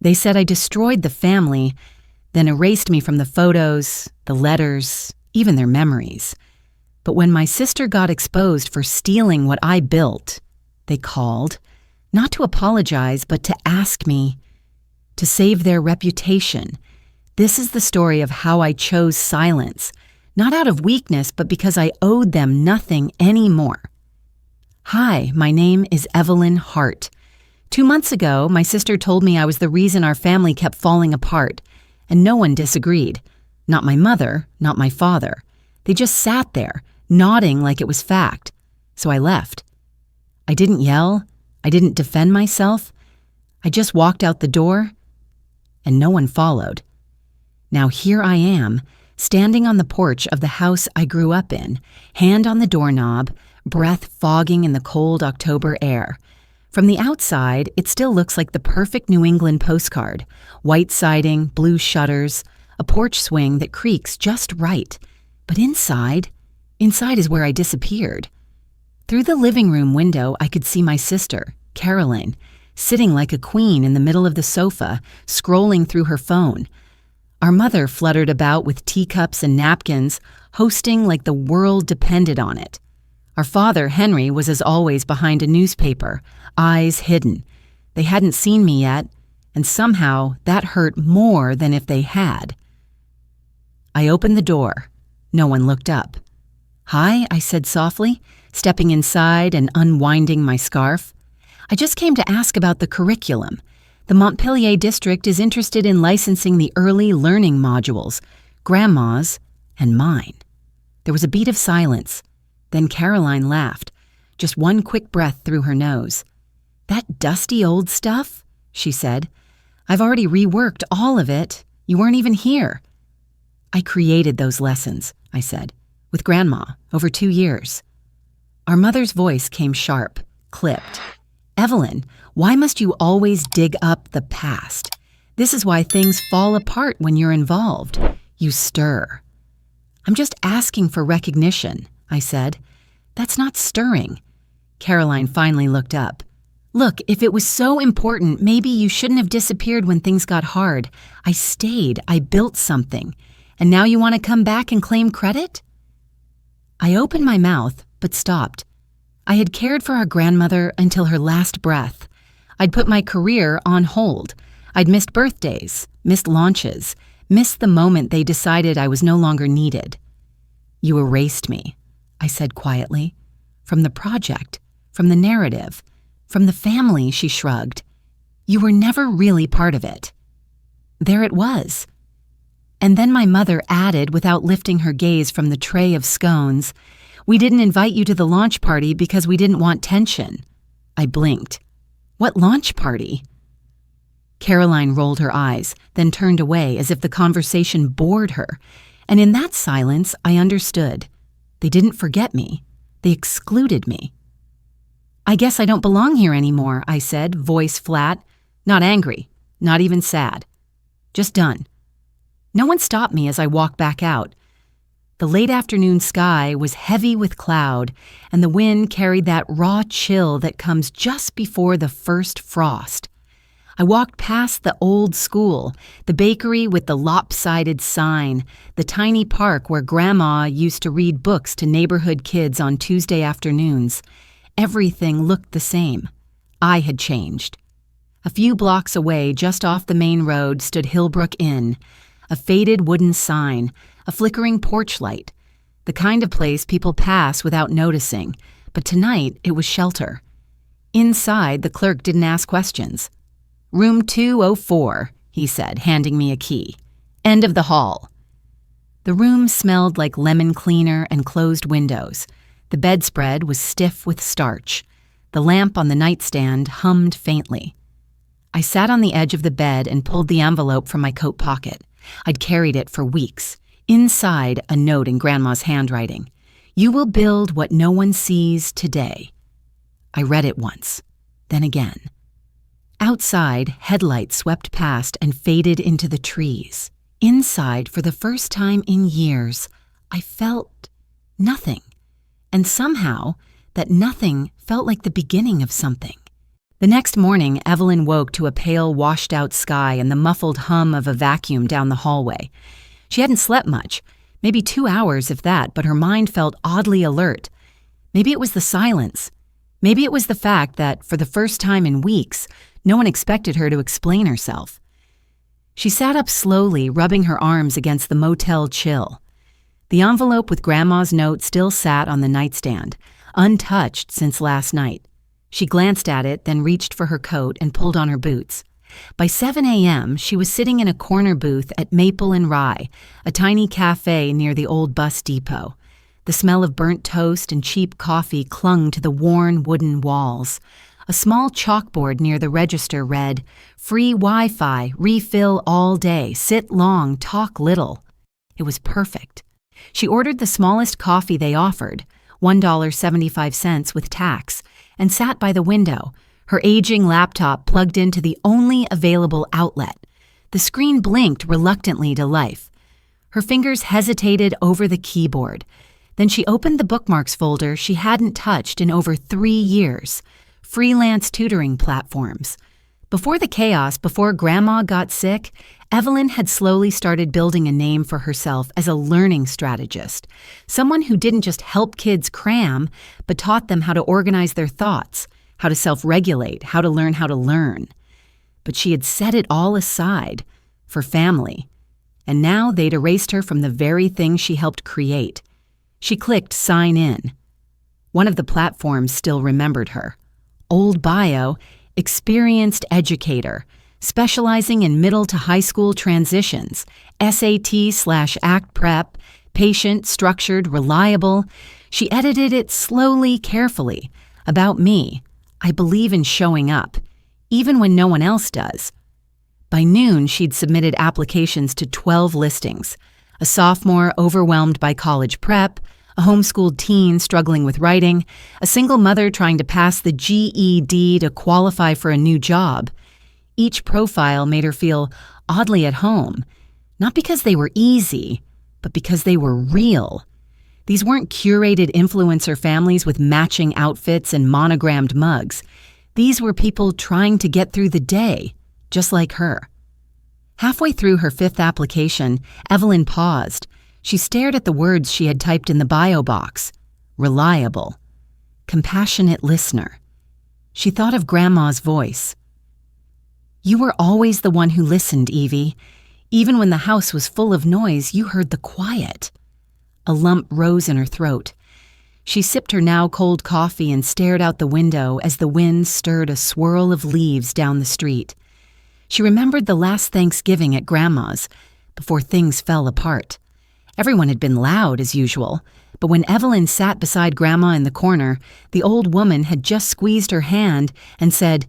They said I destroyed the family, then erased me from the photos, the letters, even their memories. But when my sister got exposed for stealing what I built, they called, not to apologize, but to ask me to save their reputation. This is the story of how I chose silence, not out of weakness, but because I owed them nothing anymore. Hi, my name is Evelyn Hart. 2 months ago, my sister told me I was the reason our family kept falling apart, and no one disagreed. Not my mother, not my father. They just sat there, nodding like it was fact. So I left. I didn't yell. I didn't defend myself. I just walked out the door, and no one followed. Now here I am, standing on the porch of the house I grew up in, hand on the doorknob, breath fogging in the cold October air. From the outside, it still looks like the perfect New England postcard. White siding, blue shutters, a porch swing that creaks just right. But inside is where I disappeared. Through the living room window, I could see my sister, Caroline, sitting like a queen in the middle of the sofa, scrolling through her phone. Our mother fluttered about with teacups and napkins, hosting like the world depended on it. Our father, Henry, was as always behind a newspaper, eyes hidden. They hadn't seen me yet, and somehow that hurt more than if they had. I opened the door. No one looked up. "Hi," I said softly, stepping inside and unwinding my scarf. "I just came to ask about the curriculum. The Montpelier district is interested in licensing the early learning modules, Grandma's and mine." There was a beat of silence. Then Caroline laughed, just one quick breath through her nose. "That dusty old stuff?" she said. "I've already reworked all of it. You weren't even here." "I created those lessons," I said, "with Grandma, over 2 years." Our mother's voice came sharp, clipped. "Evelyn, why must you always dig up the past? This is why things fall apart when you're involved. You stir." "I'm just asking for recognition," I said. "That's not stirring." Caroline finally looked up. "Look, if it was so important, maybe you shouldn't have disappeared when things got hard. I stayed, I built something. And now you want to come back and claim credit?" I opened my mouth, but stopped. I had cared for our grandmother until her last breath. I'd put my career on hold. I'd missed birthdays, missed launches, missed the moment they decided I was no longer needed. "You erased me," I said quietly. "From the project, from the narrative, from the family," she shrugged. "You were never really part of it." There it was. And then my mother added, without lifting her gaze from the tray of scones, "We didn't invite you to the launch party because we didn't want tension." I blinked. "What launch party?" Caroline rolled her eyes, then turned away as if the conversation bored her. And in that silence, I understood. They didn't forget me. They excluded me. "I guess I don't belong here anymore," I said, voice flat, not angry, not even sad. Just done. No one stopped me as I walked back out. The late afternoon sky was heavy with cloud, and the wind carried that raw chill that comes just before the first frost. I walked past the old school, the bakery with the lopsided sign, the tiny park where Grandma used to read books to neighborhood kids on Tuesday afternoons. Everything looked the same. I had changed. A few blocks away, just off the main road, stood Hillbrook Inn, a faded wooden sign, a flickering porch light, the kind of place people pass without noticing, but tonight it was shelter. Inside, the clerk didn't ask questions. "Room 204, he said, handing me a key. "End of the hall." The room smelled like lemon cleaner and closed windows. The bedspread was stiff with starch. The lamp on the nightstand hummed faintly. I sat on the edge of the bed and pulled the envelope from my coat pocket. I'd carried it for weeks. Inside, a note in Grandma's handwriting. "You will build what no one sees today." I read it once, then again. Outside, headlights swept past and faded into the trees. Inside, for the first time in years, I felt nothing. And somehow, that nothing felt like the beginning of something. The next morning, Evelyn woke to a pale, washed-out sky and the muffled hum of a vacuum down the hallway. She hadn't slept much, maybe 2 hours if that, but her mind felt oddly alert. Maybe it was the silence. Maybe it was the fact that, for the first time in weeks, no one expected her to explain herself. She sat up slowly, rubbing her arms against the motel chill. The envelope with Grandma's note still sat on the nightstand, untouched since last night. She glanced at it, then reached for her coat and pulled on her boots. By 7 a.m., she was sitting in a corner booth at Maple and Rye, a tiny cafe near the old bus depot. The smell of burnt toast and cheap coffee clung to the worn wooden walls. A small chalkboard near the register read, "Free Wi-Fi, refill all day, sit long, talk little." It was perfect. She ordered the smallest coffee they offered, $1.75 with tax, and sat by the window, her aging laptop plugged into the only available outlet. The screen blinked reluctantly to life. Her fingers hesitated over the keyboard. Then she opened the bookmarks folder she hadn't touched in over 3 years. Freelance tutoring platforms. Before the chaos, before Grandma got sick, Evelyn had slowly started building a name for herself as a learning strategist, someone who didn't just help kids cram, but taught them how to organize their thoughts, how to self-regulate, how to learn. But she had set it all aside for family, and now they'd erased her from the very thing she helped create. She clicked sign in. One of the platforms still remembered her. Old bio, experienced educator, specializing in middle to high school transitions, SAT/ACT prep, patient, structured, reliable. She edited it slowly, carefully. About me, I believe in showing up, even when no one else does. By noon, she'd submitted applications to 12 listings. A sophomore overwhelmed by college prep, a homeschooled teen struggling with writing, a single mother trying to pass the GED to qualify for a new job. Each profile made her feel oddly at home, not because they were easy, but because they were real. These weren't curated influencer families with matching outfits and monogrammed mugs. These were people trying to get through the day, just like her. Halfway through her 5th application, Evelyn paused. She stared at the words she had typed in the bio box. Reliable. Compassionate listener. She thought of Grandma's voice. "You were always the one who listened, Evie. Even when the house was full of noise, you heard the quiet." A lump rose in her throat. She sipped her now cold coffee and stared out the window as the wind stirred a swirl of leaves down the street. She remembered the last Thanksgiving at Grandma's, before things fell apart. Everyone had been loud as usual, but when Evelyn sat beside Grandma in the corner, the old woman had just squeezed her hand and said,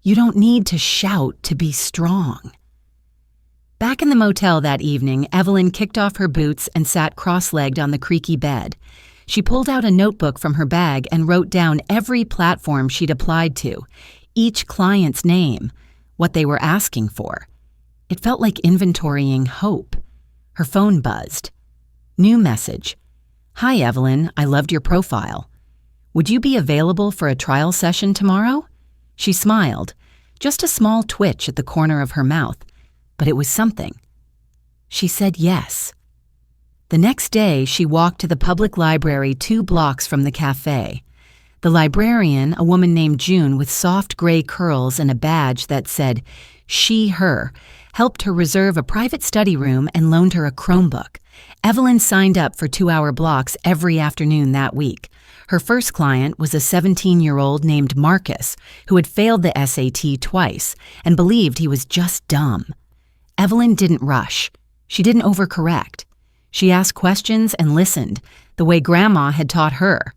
"You don't need to shout to be strong." Back in the motel that evening, Evelyn kicked off her boots and sat cross-legged on the creaky bed. She pulled out a notebook from her bag and wrote down every platform she'd applied to, each client's name, what they were asking for. It felt like inventorying hope. Her phone buzzed. New message. "Hi, Evelyn. I loved your profile. Would you be available for a trial session tomorrow?" She smiled, just a small twitch at the corner of her mouth, but it was something. She said yes. The next day, she walked to the public library 2 blocks from the cafe. The librarian, a woman named June with soft gray curls and a badge that said, "She, her," helped her reserve a private study room and loaned her a Chromebook. Evelyn signed up for 2-hour blocks every afternoon that week. Her first client was a 17-year-old named Marcus, who had failed the SAT twice and believed he was just dumb. Evelyn didn't rush. She didn't overcorrect. She asked questions and listened, the way Grandma had taught her.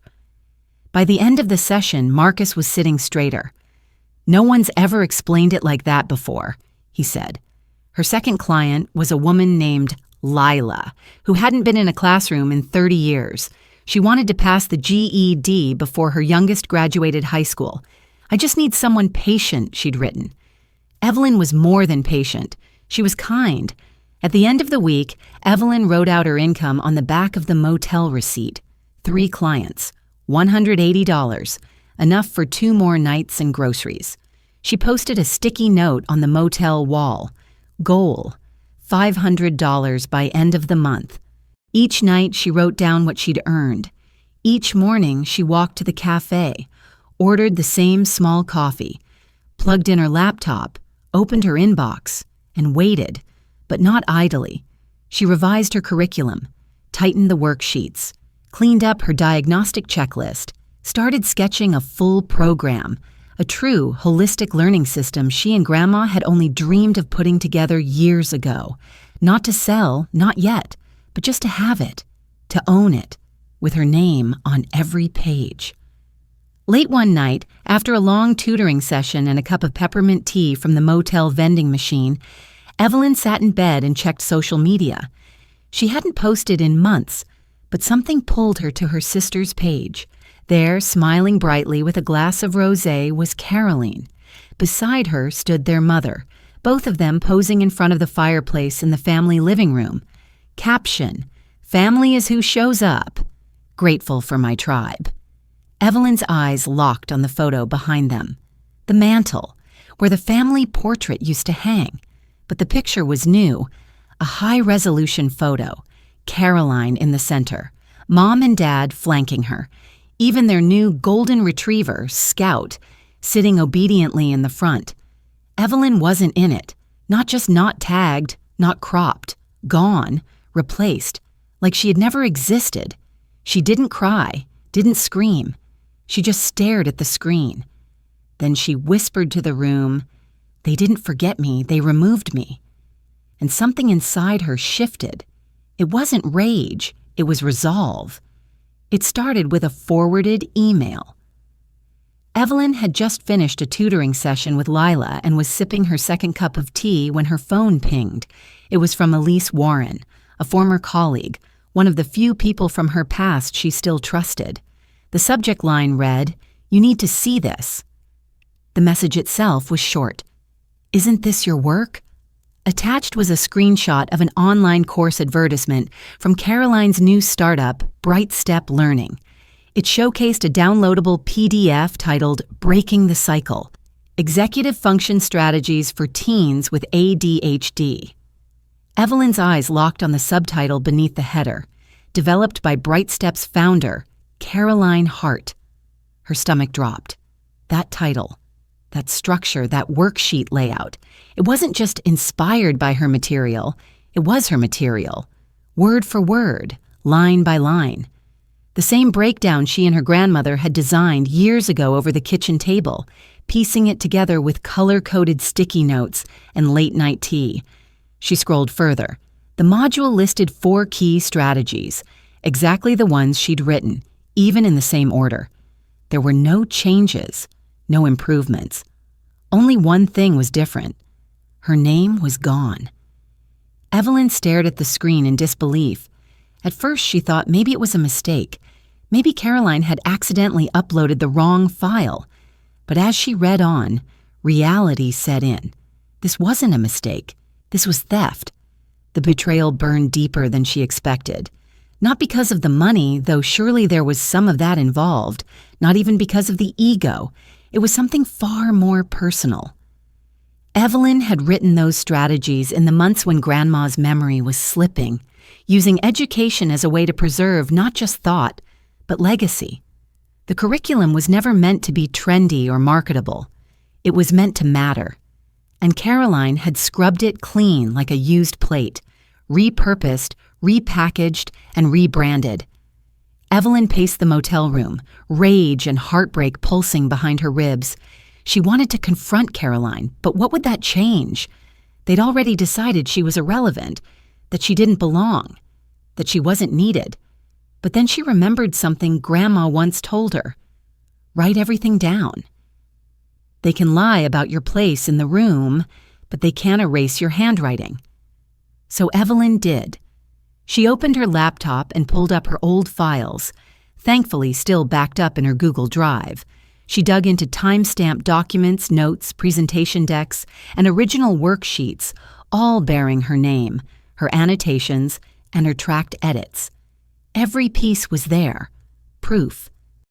By the end of the session, Marcus was sitting straighter. "No one's ever explained it like that before," he said. Her second client was a woman named Lila, who hadn't been in a classroom in 30 years. She wanted to pass the GED before her youngest graduated high school. "I just need someone patient," she'd written. Evelyn was more than patient. She was kind. At the end of the week, Evelyn wrote out her income on the back of the motel receipt. 3 clients, $180, enough for 2 more nights and groceries. She posted a sticky note on the motel wall. Goal: $500 by end of the month. Each night she wrote down what she'd earned. Each morning she walked to the cafe, ordered the same small coffee, plugged in her laptop, opened her inbox, and waited, but not idly. She revised her curriculum, tightened the worksheets, cleaned up her diagnostic checklist, started sketching a full program, a true holistic learning system she and Grandma had only dreamed of putting together years ago. Not to sell, not yet, but just to have it, to own it, with her name on every page. Late one night, after a long tutoring session and a cup of peppermint tea from the motel vending machine, Evelyn sat in bed and checked social media. She hadn't posted in months, but something pulled her to her sister's page. There, smiling brightly with a glass of rosé, was Caroline. Beside her stood their mother, both of them posing in front of the fireplace in the family living room. Caption: "Family is who shows up. Grateful for my tribe." Evelyn's eyes locked on the photo behind them. The mantle, where the family portrait used to hang. But the picture was new, a high-resolution photo, Caroline in the center, Mom and Dad flanking her, even their new golden retriever, Scout, sitting obediently in the front. Evelyn wasn't in it, not just not tagged, not cropped, gone, replaced, like she had never existed. She didn't cry, didn't scream. She just stared at the screen. Then she whispered to the room, "They didn't forget me, they removed me." And something inside her shifted. It wasn't rage, it was resolve. It started with a forwarded email. Evelyn had just finished a tutoring session with Lila and was sipping her second cup of tea when her phone pinged. It was from Elise Warren, a former colleague, one of the few people from her past she still trusted. The subject line read, "You need to see this." The message itself was short. "Isn't this your work?" Attached was a screenshot of an online course advertisement from Caroline's new startup, Bright Step Learning. It showcased a downloadable PDF titled Breaking the Cycle: Executive Function Strategies for Teens with ADHD. Evelyn's eyes locked on the subtitle beneath the header, developed by Bright Step's founder, Evelyn Hart. Her stomach dropped. That title, that structure, that worksheet layout, it wasn't just inspired by her material, it was her material, word for word, line by line. The same breakdown she and her grandmother had designed years ago over the kitchen table, piecing it together with color-coded sticky notes and late-night tea. She scrolled further. The module listed 4 key strategies, exactly the ones she'd written, even in the same order. There were no changes, no improvements. Only one thing was different. Her name was gone. Evelyn stared at the screen in disbelief. At first she thought maybe it was a mistake. Maybe Caroline had accidentally uploaded the wrong file. But as she read on, reality set in. This wasn't a mistake. This was theft. The betrayal burned deeper than she expected. Not because of the money, though surely there was some of that involved. Not even because of the ego. It was something far more personal. Evelyn had written those strategies in the months when Grandma's memory was slipping, using education as a way to preserve not just thought, but legacy. The curriculum was never meant to be trendy or marketable. It was meant to matter. And Caroline had scrubbed it clean like a used plate, repurposed, repackaged, and rebranded. Evelyn paced the motel room, rage and heartbreak pulsing behind her ribs. She wanted to confront Caroline, but what would that change? They'd already decided she was irrelevant, that she didn't belong, that she wasn't needed. But then she remembered something Grandma once told her. Write everything down. They can lie about your place in the room, but they can't erase your handwriting. So Evelyn did. She opened her laptop and pulled up her old files, thankfully still backed up in her Google Drive. She dug into time-stamped documents, notes, presentation decks, and original worksheets, all bearing her name, her annotations, and her tracked edits. Every piece was there, proof.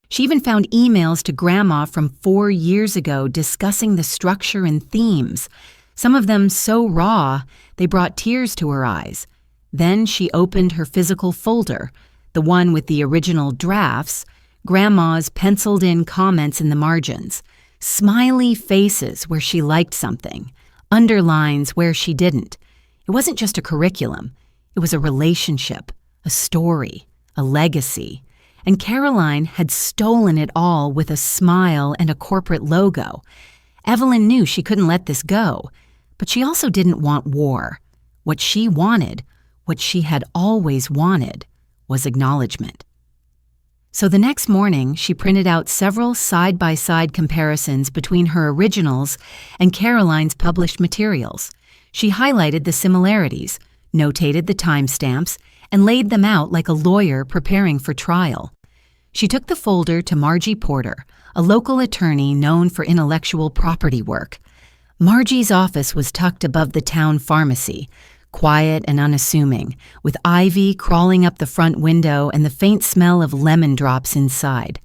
She even found emails to Grandma from 4 years ago discussing the structure and themes, some of them so raw they brought tears to her eyes. Then she opened her physical folder, the one with the original drafts, Grandma's penciled-in comments in the margins, smiley faces where she liked something, underlines where she didn't. It wasn't just a curriculum. It was a relationship, a story, a legacy. And Caroline had stolen it all with a smile and a corporate logo. Evelyn knew she couldn't let this go, but she also didn't want war. What she wanted, what she had always wanted, was acknowledgement. So the next morning, she printed out several side-by-side comparisons between her originals and Caroline's published materials. She highlighted the similarities, notated the timestamps, and laid them out like a lawyer preparing for trial. She took the folder to Margie Porter, a local attorney known for intellectual property work. Margie's office was tucked above the town pharmacy, quiet and unassuming, with ivy crawling up the front window and the faint smell of lemon drops inside.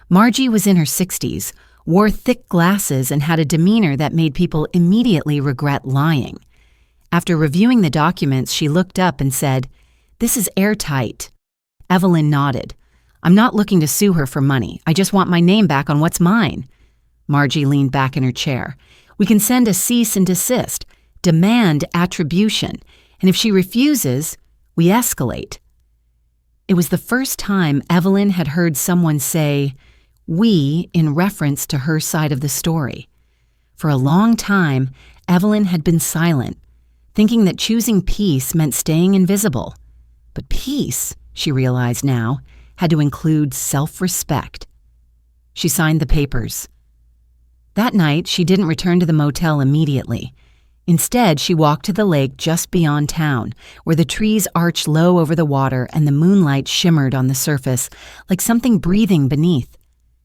Margie was in her 60s, wore thick glasses, and had a demeanor that made people immediately regret lying. After reviewing the documents, she looked up and said, "This is airtight." Evelyn nodded. "I'm not looking to sue her for money. I just want my name back on what's mine." Margie leaned back in her chair. "We can send a cease and desist, demand attribution, and if she refuses, we escalate." It was the first time Evelyn had heard someone say, "we," in reference to her side of the story. For a long time, Evelyn had been silent, thinking that choosing peace meant staying invisible. But peace, she realized now, had to include self-respect. She signed the papers. That night, she didn't return to the motel immediately. Instead, she walked to the lake just beyond town, where the trees arched low over the water and the moonlight shimmered on the surface like something breathing beneath.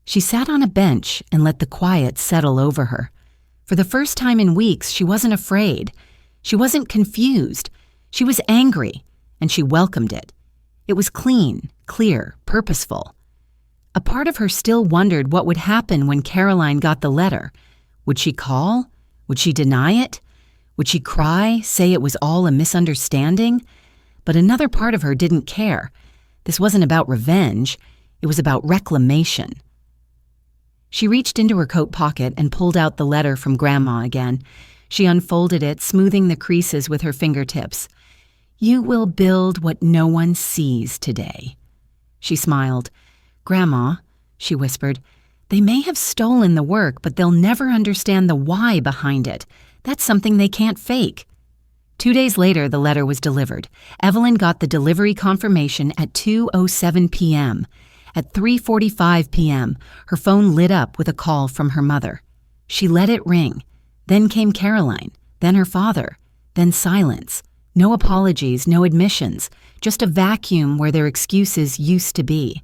She sat on a bench and let the quiet settle over her. For the first time in weeks, she wasn't afraid. She wasn't confused. She was angry, and she welcomed it. It was clean, clear, purposeful. A part of her still wondered what would happen when Caroline got the letter. Would she call? Would she deny it? Would she cry, say it was all a misunderstanding? But another part of her didn't care. This wasn't about revenge. It was about reclamation. She reached into her coat pocket and pulled out the letter from Grandma again. She unfolded it, smoothing the creases with her fingertips. "You will build what no one sees today." She smiled. "Grandma," she whispered, "they may have stolen the work, but they'll never understand the why behind it. That's something they can't fake." 2 days later, the letter was delivered. Evelyn got the delivery confirmation at 2:07 p.m. At 3:45 p.m., her phone lit up with a call from her mother. She let it ring. Then came Caroline, then her father, then silence. No apologies, no admissions, just a vacuum where their excuses used to be.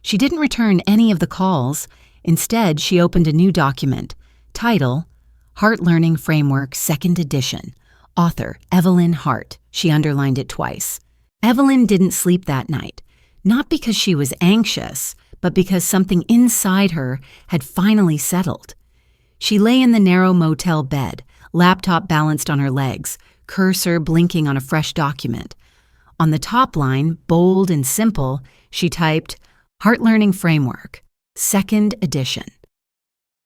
She didn't return any of the calls. Instead, she opened a new document. Title, Hart Learning Framework, 2nd edition. Author, Evelyn Hart. She underlined it twice. Evelyn didn't sleep that night, not because she was anxious, but because something inside her had finally settled. She lay in the narrow motel bed, laptop balanced on her legs, cursor blinking on a fresh document. On the top line, bold and simple, she typed, Hart Learning Framework, 2nd edition.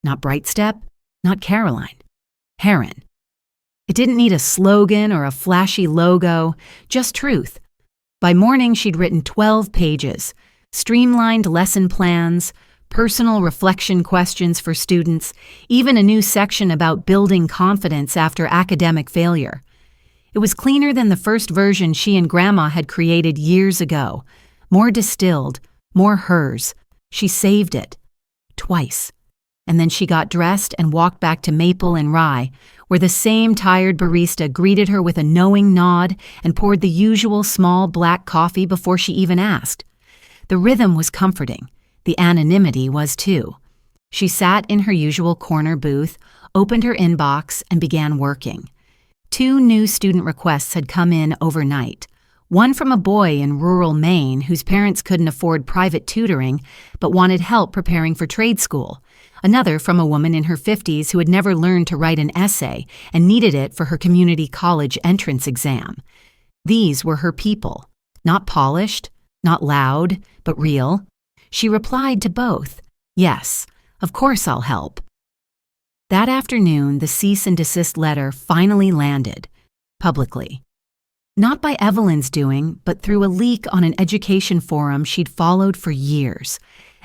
Not Brightstep, not Caroline. Heron. It didn't need a slogan or a flashy logo, just truth. By morning, she'd written 12 pages, streamlined lesson plans, personal reflection questions for students, even a new section about building confidence after academic failure. It was cleaner than the first version she and Grandma had created years ago, more distilled, more hers. She saved it. Twice. And then she got dressed and walked back to Maple and Rye, where the same tired barista greeted her with a knowing nod and poured the usual small black coffee before she even asked. The rhythm was comforting. The anonymity was too. She sat in her usual corner booth, opened her inbox, and began working. 2 new student requests had come in overnight. One from a boy in rural Maine whose parents couldn't afford private tutoring but wanted help preparing for trade school. Another from a woman in her 50s who had never learned to write an essay and needed it for her community college entrance exam. These were her people. Not polished, not loud, but real. She replied to both. Yes, of course I'll help. That afternoon, the cease and desist letter finally landed, publicly. Not by Evelyn's doing, but through a leak on an education forum she'd followed for years.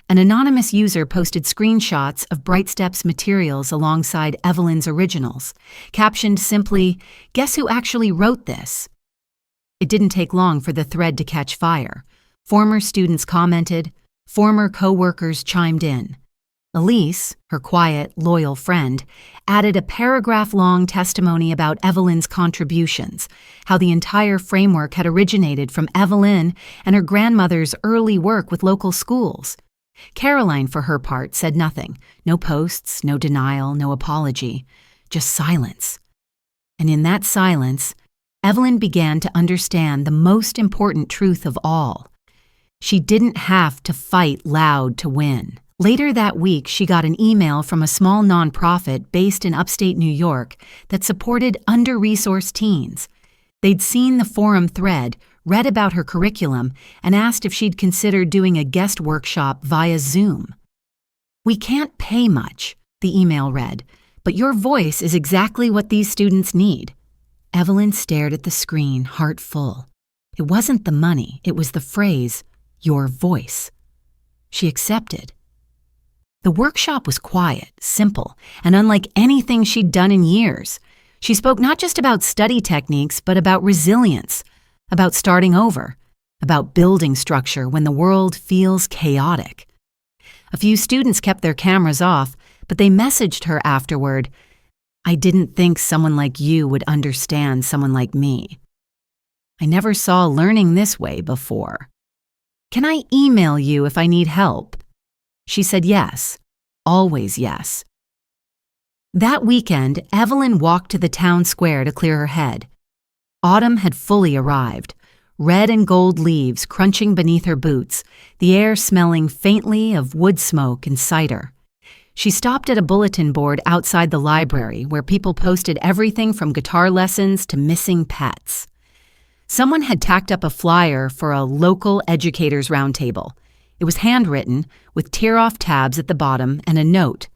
An anonymous user posted screenshots of Bright Steps materials alongside Evelyn's originals, captioned simply, "Guess who actually wrote this?" It didn't take long for the thread to catch fire. Former students commented, former co-workers chimed in. Elise, her quiet, loyal friend, added a paragraph-long testimony about Evelyn's contributions, how the entire framework had originated from Evelyn and her grandmother's early work with local schools. Caroline, for her part, said nothing. No posts, no denial, no apology, just silence. And in that silence, Evelyn began to understand the most important truth of all. She didn't have to fight loud to win. Later that week, she got an email from a small nonprofit based in upstate New York that supported under-resourced teens. They'd seen the forum thread, read about her curriculum, and asked if she'd consider doing a guest workshop via Zoom. "We can't pay much," the email read, "but your voice is exactly what these students need." Evelyn stared at the screen, heart full. It wasn't the money, it was the phrase, "your voice." She accepted. The workshop was quiet, simple, and unlike anything she'd done in years. She spoke not just about study techniques, but about resilience, about starting over, about building structure when the world feels chaotic. A few students kept their cameras off, but they messaged her afterward, "I didn't think someone like you would understand someone like me. I never saw learning this way before. Can I email you if I need help?" She said yes, always yes. That weekend, Evelyn walked to the town square to clear her head. Autumn had fully arrived, red and gold leaves crunching beneath her boots, the air smelling faintly of wood smoke and cider. She stopped at a bulletin board outside the library where people posted everything from guitar lessons to missing pets. Someone had tacked up a flyer for a local educators roundtable. It was handwritten, with tear-off tabs at the bottom and a note,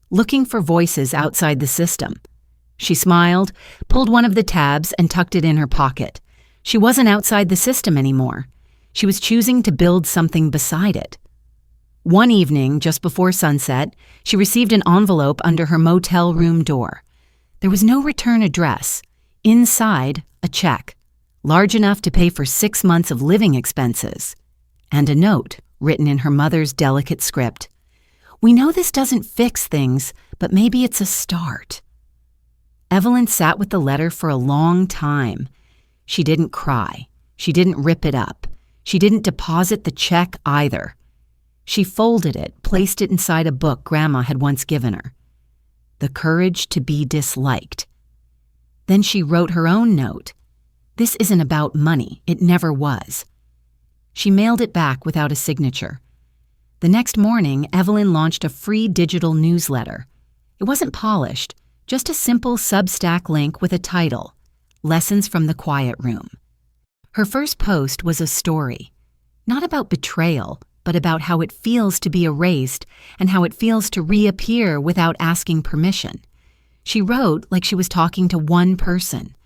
"Looking for voices outside the system." She smiled, pulled one of the tabs, and tucked it in her pocket. She wasn't outside the system anymore. She was choosing to build something beside it. One evening, just before sunset, she received an envelope under her motel room door. There was no return address. Inside, a check, large enough to pay for 6 months of living expenses, and a note written in her mother's delicate script. "We know this doesn't fix things, but maybe it's a start." Evelyn sat with the letter for a long time. She didn't cry. She didn't rip it up. She didn't deposit the check either. She folded it, placed it inside a book Grandma had once given her. The Courage to Be Disliked. Then she wrote her own note. "This isn't about money. It never was." She mailed it back without a signature. The next morning, Evelyn launched a free digital newsletter. It wasn't polished, just a simple Substack link with a title, Lessons from the Quiet Room. Her first post was a story, not about betrayal, but about how it feels to be erased and how it feels to reappear without asking permission. She wrote like she was talking to one person,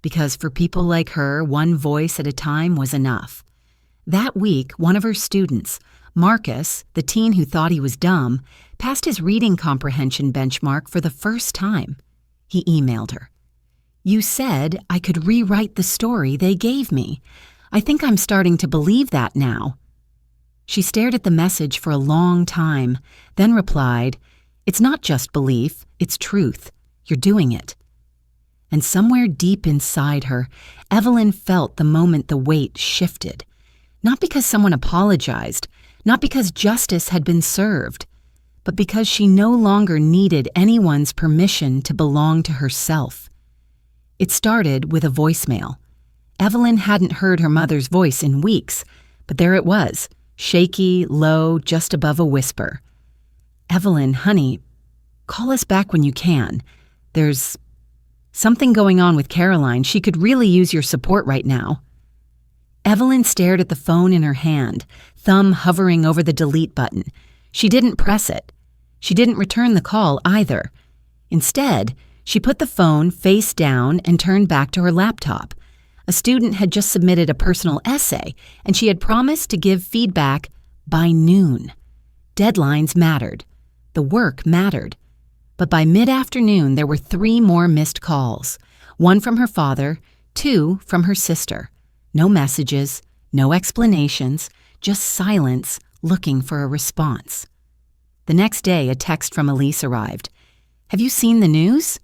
because for people like her, one voice at a time was enough. That week, one of her students, Marcus, the teen who thought he was dumb, passed his reading comprehension benchmark for the first time. He emailed her. "You said I could rewrite the story they gave me. I think I'm starting to believe that now." She stared at the message for a long time, then replied, "It's not just belief, it's truth. You're doing it." And somewhere deep inside her, Evelyn felt the moment the weight shifted. Not because someone apologized, not because justice had been served, but because she no longer needed anyone's permission to belong to herself. It started with a voicemail. Evelyn hadn't heard her mother's voice in weeks, but there it was, shaky, low, just above a whisper. "Evelyn, honey, call us back when you can. There's something going on with Caroline. She could really use your support right now." Evelyn stared at the phone in her hand, thumb hovering over the delete button. She didn't press it. She didn't return the call either. Instead, she put the phone face down and turned back to her laptop. A student had just submitted a personal essay, and she had promised to give feedback by noon. Deadlines mattered. The work mattered. But by mid-afternoon, there were 3 more missed calls. 1 from her father, 2 from her sister. No messages, no explanations, just silence looking for a response. The next day, a text from Elise arrived. "Have you seen the news?"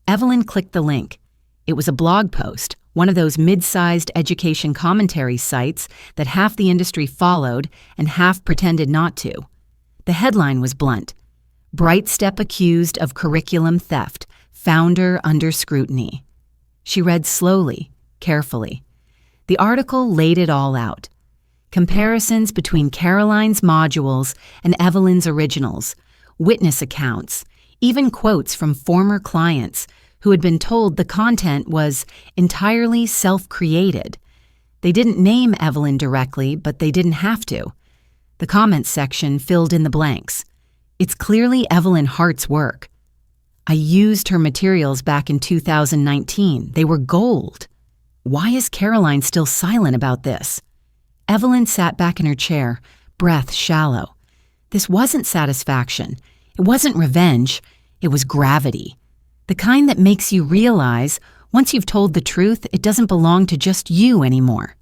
Evelyn clicked the link. It was a blog post, one of those mid-sized education commentary sites that half the industry followed and half pretended not to. The headline was blunt: "Bright Step accused of curriculum theft, founder under scrutiny." She read slowly, carefully. The article laid it all out. Comparisons between Caroline's modules and Evelyn's originals, witness accounts, even quotes from former clients who had been told the content was entirely self-created. They didn't name Evelyn directly, but they didn't have to. The comments section filled in the blanks. "It's clearly Evelyn Hart's work. I used her materials back in 2019. They were gold. Why is Caroline still silent about this?" Evelyn sat back in her chair, breath shallow. This wasn't satisfaction. It wasn't revenge. It was gravity. The kind that makes you realize, once you've told the truth, it doesn't belong to just you anymore.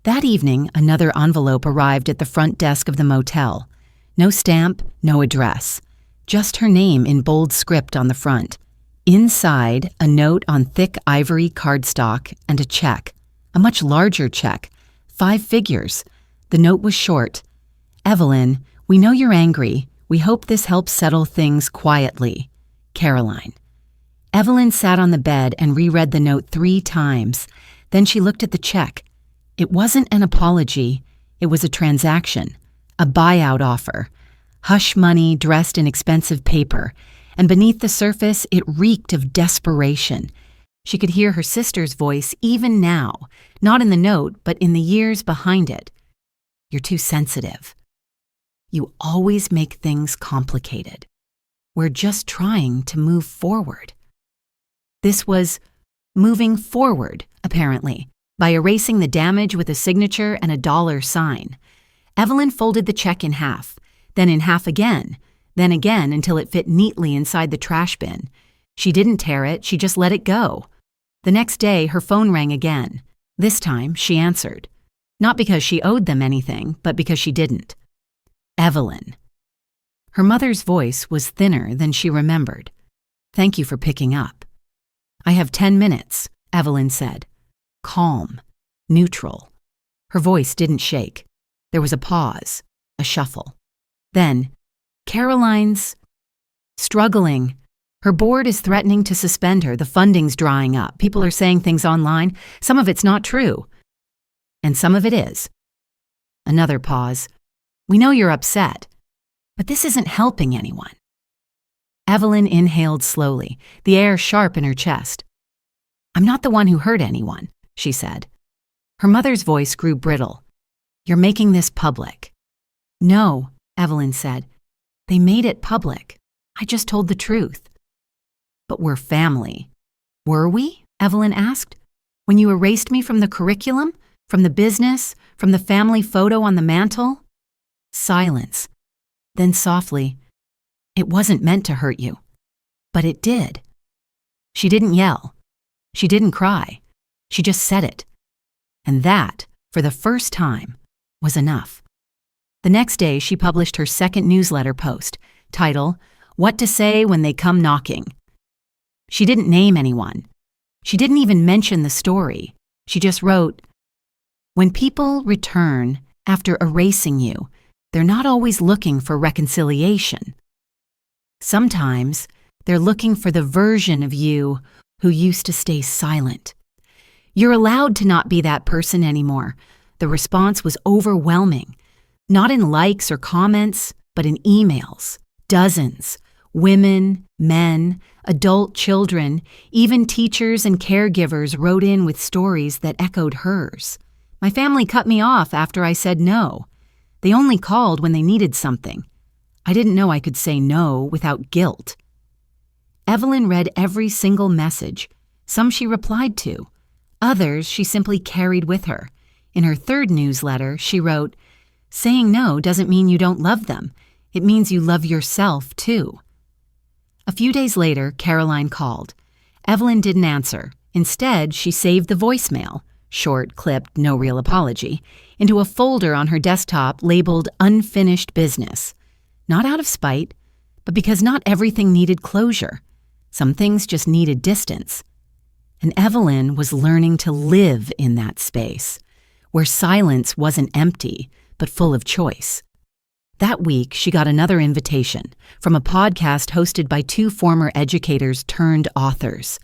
That evening, another envelope arrived at the front desk of the motel. No stamp, no address. Just her name in bold script on the front. Inside, a note on thick ivory cardstock and a check. A much larger check. 5 figures. The note was short. "Evelyn, we know you're angry. We hope this helps settle things quietly. Caroline." Evelyn sat on the bed and reread the note 3 times. Then she looked at the check. It wasn't an apology. It was a transaction. A buyout offer. Hush money dressed in expensive paper. And beneath the surface, it reeked of desperation. She could hear her sister's voice even now, not in the note, but in the years behind it. "You're too sensitive. You always make things complicated. We're just trying to move forward." This was moving forward, apparently, by erasing the damage with a signature and a dollar sign. Evelyn folded the check in half, then in half again, then again until it fit neatly inside the trash bin. She didn't tear it, she just let it go. The next day, her phone rang again. This time, she answered. Not because she owed them anything, but because she didn't. Evelyn. Her mother's voice was thinner than she remembered. "Thank you for picking up." "I have 10 minutes, Evelyn said. Calm, neutral. Her voice didn't shake. There was a pause, a shuffle. Then, "Caroline's struggling. Her board is threatening to suspend her. The funding's drying up. People are saying things online. Some of it's not true. And some of it is." Another pause. "We know you're upset, but this isn't helping anyone." Evelyn inhaled slowly, the air sharp in her chest. "I'm not the one who hurt anyone," she said. Her mother's voice grew brittle. "You're making this public." "No," Evelyn said. "They made it public. I just told the truth." "But we're family." "Were we?" Evelyn asked. "When you erased me from the curriculum, from the business, from the family photo on the mantle?" Silence. Then softly, "It wasn't meant to hurt you." But it did. She didn't yell. She didn't cry. She just said it. And that, for the first time, was enough. The next day, she published her second newsletter post, title, "What to Say When They Come Knocking." She didn't name anyone. She didn't even mention the story. She just wrote, "When people return after erasing you, they're not always looking for reconciliation. Sometimes they're looking for the version of you who used to stay silent. "You're allowed to not be that person anymore." The response was overwhelming. Not in likes or comments, but in emails. Dozens. Women, men, adult children, even teachers and caregivers wrote in with stories that echoed hers. My family cut me off after I said no. They only called when they needed something. I didn't know I could say no without guilt. Evelyn read every single message. Some she replied to. Others she simply carried with her. In her third newsletter, she wrote, "Saying no doesn't mean you don't love them. It means you love yourself, too." A few days later, Caroline called. Evelyn didn't answer. Instead, she saved the voicemail, short, clipped, no real apology, into a folder on her desktop labeled Unfinished Business. Not out of spite, but because not everything needed closure. Some things just needed distance. And Evelyn was learning to live in that space, where silence wasn't empty, but full of choice. That week, she got another invitation from a podcast hosted by two former educators turned authors.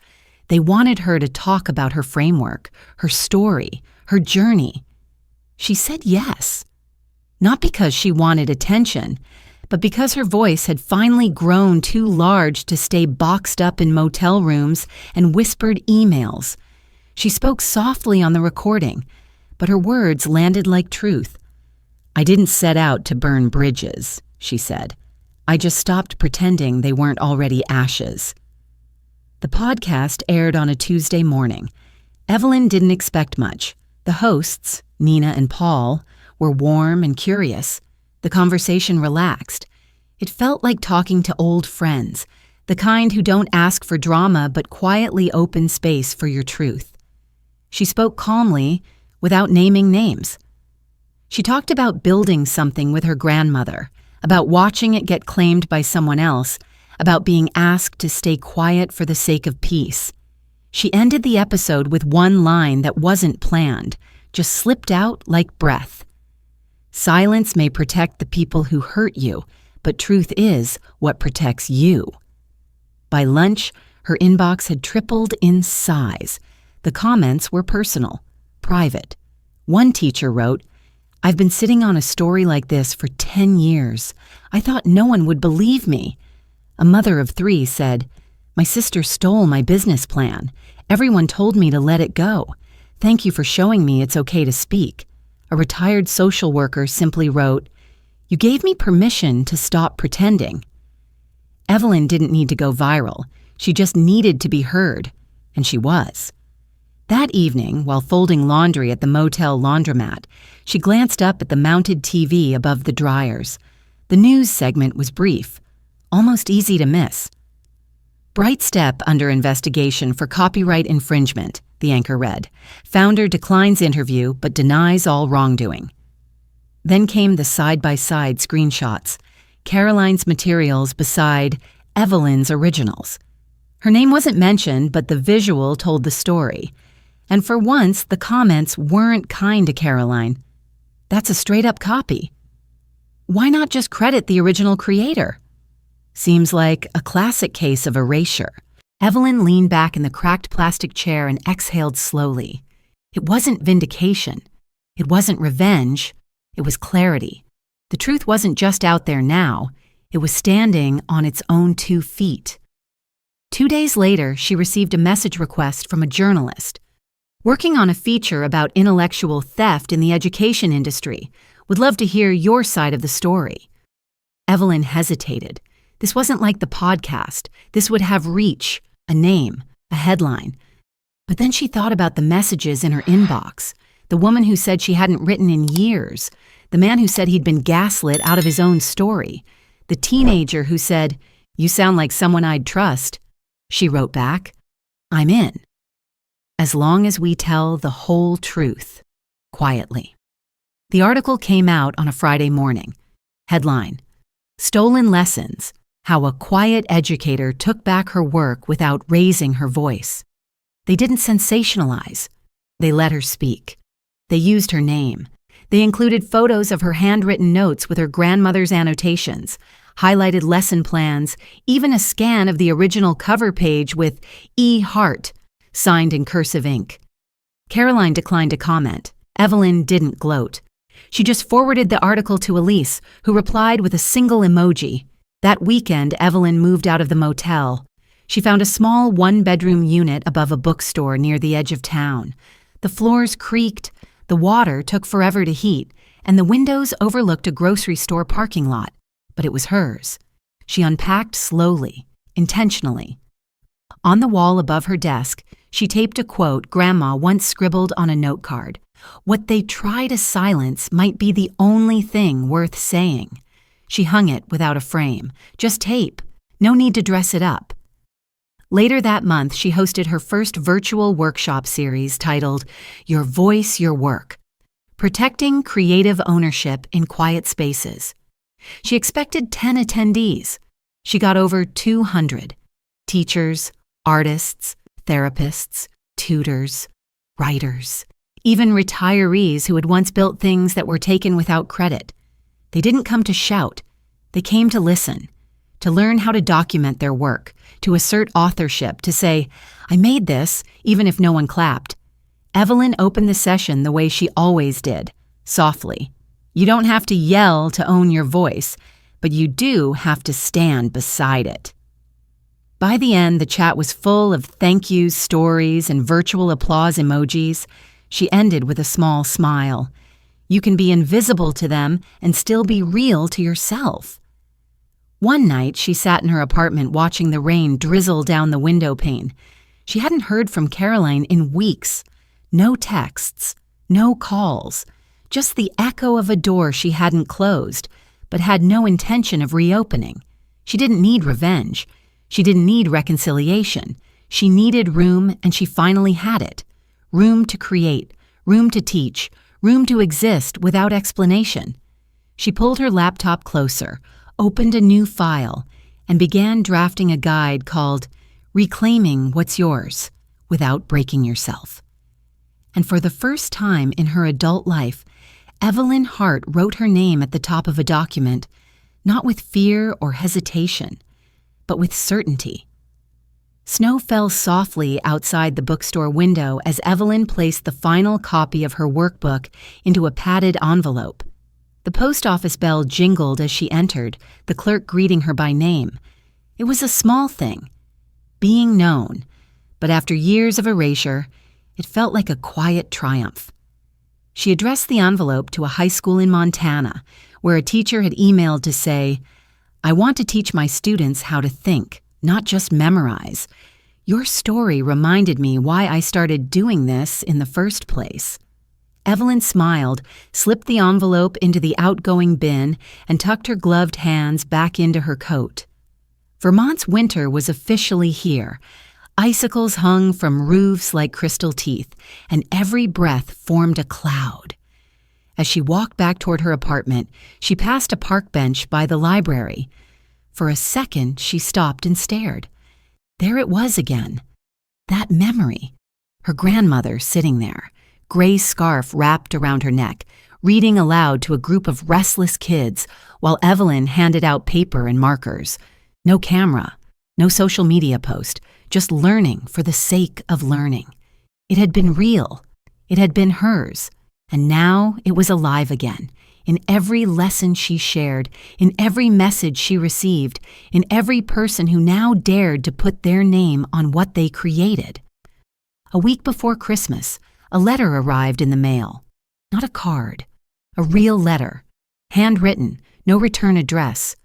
They wanted her to talk about her framework, her story, her journey. She said yes. Not because she wanted attention, but because her voice had finally grown too large to stay boxed up in motel rooms and whispered emails. She spoke softly on the recording, but her words landed like truth. "I didn't set out to burn bridges," she said. "I just stopped pretending they weren't already ashes." The podcast aired on a Tuesday morning. Evelyn didn't expect much. The hosts, Nina and Paul, were warm and curious. The conversation relaxed. It felt like talking to old friends, the kind who don't ask for drama but quietly open space for your truth. She spoke calmly, without naming names. She talked about building something with her grandmother, about watching it get claimed by someone else, about being asked to stay quiet for the sake of peace. She ended the episode with one line that wasn't planned, just slipped out like breath. "Silence may protect the people who hurt you, but truth is what protects you." By lunch, her inbox had tripled in size. The comments were personal, private. One teacher wrote, "I've been sitting on a story like this for 10 years. I thought no one would believe me." A mother of 3 said, "My sister stole my business plan. Everyone told me to let it go. Thank you for showing me it's okay to speak." A retired social worker simply wrote, "You gave me permission to stop pretending." Evelyn didn't need to go viral. She just needed to be heard, and she was. That evening, while folding laundry at the motel laundromat, she glanced up at the mounted TV above the dryers. The news segment was brief, almost easy to miss. "Bright step under investigation for copyright infringement," the anchor read. "Founder declines interview but denies all wrongdoing." Then came the side-by-side screenshots, Caroline's materials beside Evelyn's originals. Her name wasn't mentioned, but the visual told the story. And for once, the comments weren't kind to Caroline. "That's a straight-up copy. Why not just credit the original creator?" Seems like a classic case of erasure. Evelyn leaned back in the cracked plastic chair and exhaled slowly. It wasn't vindication. It wasn't revenge. It was clarity. The truth wasn't just out there now. It was standing on its own 2 feet. 2 days later, she received a message request from a journalist. "Working on a feature about intellectual theft in the education industry. Would love to hear your side of the story." Evelyn hesitated. This wasn't like the podcast. This would have reach, a name, a headline. But then she thought about the messages in her inbox. The woman who said she hadn't written in years. The man who said he'd been gaslit out of his own story. The teenager who said, "You sound like someone I'd trust." She wrote back, "I'm in. As long as we tell the whole truth, quietly." The article came out on a Friday morning. Headline, "Stolen Lessons, How a Quiet Educator Took Back Her Work Without Raising Her Voice." They didn't sensationalize. They let her speak. They used her name. They included photos of her handwritten notes with her grandmother's annotations, highlighted lesson plans, even a scan of the original cover page with E. Hart, signed in cursive ink. Caroline declined to comment. Evelyn didn't gloat. She just forwarded the article to Elise, who replied with a single emoji. That weekend, Evelyn moved out of the motel. She found a small one-bedroom unit above a bookstore near the edge of town. The floors creaked, the water took forever to heat, and the windows overlooked a grocery store parking lot. But it was hers. She unpacked slowly, intentionally. On the wall above her desk, she taped a quote Grandma once scribbled on a note card. What they try to silence might be the only thing worth saying. She hung it without a frame. Just tape. No need to dress it up. Later that month, she hosted her first virtual workshop series titled Your Voice, Your Work, Protecting Creative Ownership in Quiet Spaces. She expected 10 attendees. She got over 200. Teachers, artists, therapists, tutors, writers, even retirees who had once built things that were taken without credit. They didn't come to shout. They came to listen, to learn how to document their work, to assert authorship, to say, I made this, even if no one clapped. Evelyn opened the session the way she always did, softly. You don't have to yell to own your voice, but you do have to stand beside it. By the end, the chat was full of thank yous, stories, and virtual applause emojis. She ended with a small smile. You can be invisible to them and still be real to yourself. One night, she sat in her apartment watching the rain drizzle down the window pane. She hadn't heard from Caroline in weeks. No texts, no calls, just the echo of a door she hadn't closed, but had no intention of reopening. She didn't need revenge. She didn't need reconciliation. She needed room, and she finally had it. Room to create, room to teach, room to exist without explanation. She pulled her laptop closer, opened a new file, and began drafting a guide called Reclaiming What's Yours Without Breaking Yourself. And for the first time in her adult life, Evelyn Hart wrote her name at the top of a document, not with fear or hesitation, but with certainty. Snow fell softly outside the bookstore window as Evelyn placed the final copy of her workbook into a padded envelope. The post office bell jingled as she entered, the clerk greeting her by name. It was a small thing, being known, but after years of erasure, it felt like a quiet triumph. She addressed the envelope to a high school in Montana, where a teacher had emailed to say, I want to teach my students how to think, not just memorize. Your story reminded me why I started doing this in the first place. Evelyn smiled, slipped the envelope into the outgoing bin, and tucked her gloved hands back into her coat. Vermont's winter was officially here. Icicles hung from roofs like crystal teeth, and every breath formed a cloud. As she walked back toward her apartment, she passed a park bench by the library. For a second, she stopped and stared. There it was again. That memory. Her grandmother sitting there, gray scarf wrapped around her neck, reading aloud to a group of restless kids while Evelyn handed out paper and markers. No camera, no social media post, just learning for the sake of learning. It had been real. It had been hers. And now it was alive again. In every lesson she shared, in every message she received, in every person who now dared to put their name on what they created. A week before Christmas, a letter arrived in the mail. Not a card. A real letter. Handwritten, no return address.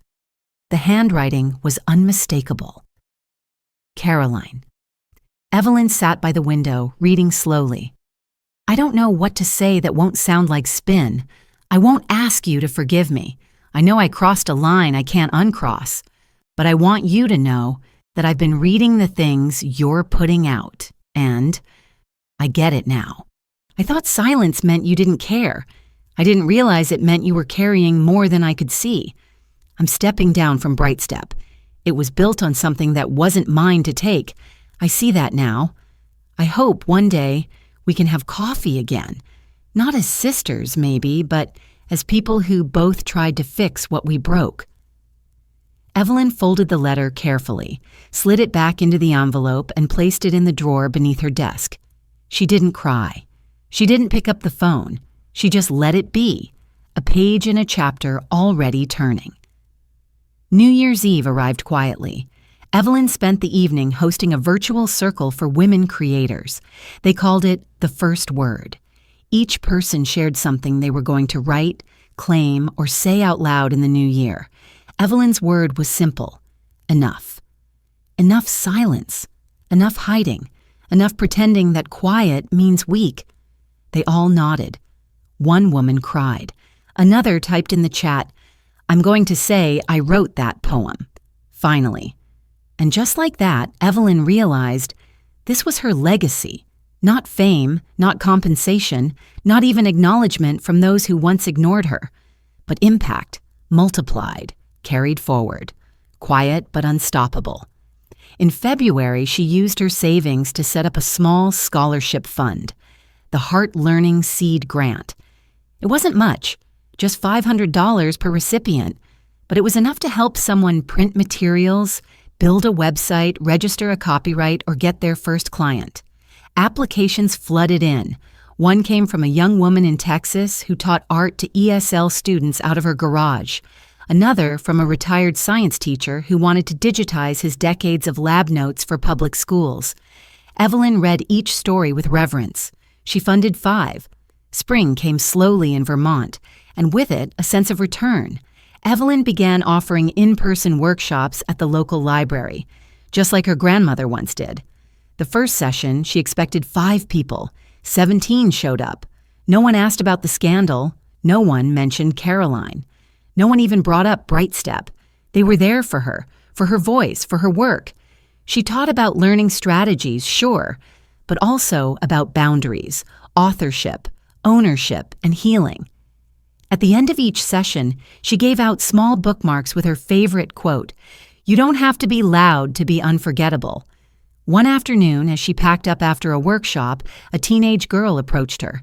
The handwriting was unmistakable. Caroline. Evelyn sat by the window, reading slowly. I don't know what to say that won't sound like spin. I won't ask you to forgive me. I know I crossed a line I can't uncross. But I want you to know that I've been reading the things you're putting out, and I get it now. I thought silence meant you didn't care. I didn't realize it meant you were carrying more than I could see. I'm stepping down from Bright Step. It was built on something that wasn't mine to take. I see that now. I hope one day we can have coffee again. Not as sisters, maybe, but as people who both tried to fix what we broke. Evelyn folded the letter carefully, slid it back into the envelope, and placed it in the drawer beneath her desk. She didn't cry. She didn't pick up the phone. She just let it be, a page in a chapter already turning. New Year's Eve arrived quietly. Evelyn spent the evening hosting a virtual circle for women creators. They called it the first word. Each person shared something they were going to write, claim, or say out loud in the new year. Evelyn's word was simple: enough. Enough silence. Enough hiding. Enough pretending that quiet means weak. They all nodded. One woman cried. Another typed in the chat, "I'm going to say I wrote that poem." Finally. And just like that, Evelyn realized this was her legacy. Not fame, not compensation, not even acknowledgement from those who once ignored her, but impact, multiplied, carried forward, quiet but unstoppable. In February, she used her savings to set up a small scholarship fund, the Hart Learning Seed Grant. It wasn't much, just $500 per recipient, but it was enough to help someone print materials, build a website, register a copyright, or get their first client. Applications flooded in. One came from a young woman in Texas who taught art to ESL students out of her garage. Another from a retired science teacher who wanted to digitize his decades of lab notes for public schools. Evelyn read each story with reverence. She funded 5. Spring came slowly in Vermont, and with it, a sense of return. Evelyn began offering in-person workshops at the local library, just like her grandmother once did. The first session, she expected 5 people. 17 showed up. No one asked about the scandal. No one mentioned Caroline. No one even brought up Bright Step. They were there for her voice, for her work. She taught about learning strategies, sure, but also about boundaries, authorship, ownership, and healing. At the end of each session, she gave out small bookmarks with her favorite quote, "You don't have to be loud to be unforgettable." One afternoon, as she packed up after a workshop, a teenage girl approached her.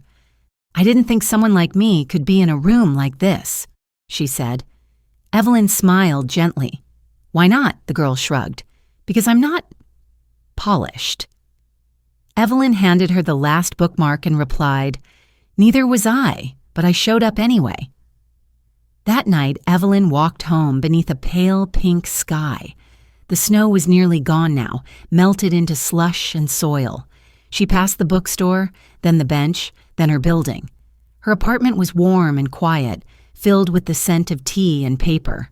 "I didn't think someone like me could be in a room like this," she said. Evelyn smiled gently. "Why not?" the girl shrugged. "Because I'm not polished." Evelyn handed her the last bookmark and replied, "Neither was I, but I showed up anyway." That night, Evelyn walked home beneath a pale pink sky. The snow was nearly gone now, melted into slush and soil. She passed the bookstore, then the bench, then her building. Her apartment was warm and quiet, filled with the scent of tea and paper.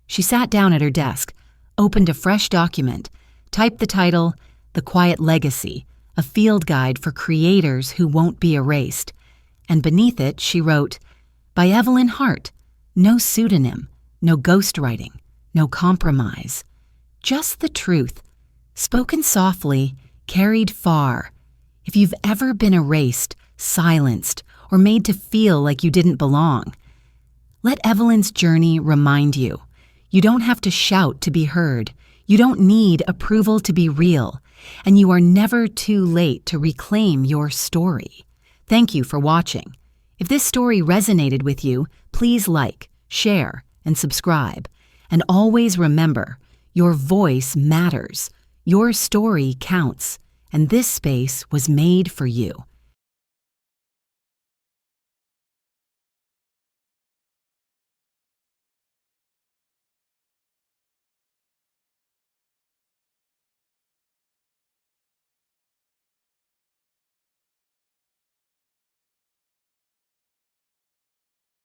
She sat down at her desk, opened a fresh document, typed the title, "The Quiet Legacy, a field guide for creators who won't be erased," and beneath it she wrote, "By Evelyn Hart, no pseudonym, no ghostwriting, no compromise. Just the truth, spoken softly, carried far. If you've ever been erased, silenced, or made to feel like you didn't belong, let Evelyn's journey remind you. You don't have to shout to be heard. You don't need approval to be real. And you are never too late to reclaim your story." Thank you for watching. If this story resonated with you, please like, share, and subscribe. And always remember, your voice matters. Your story counts. And this space was made for you.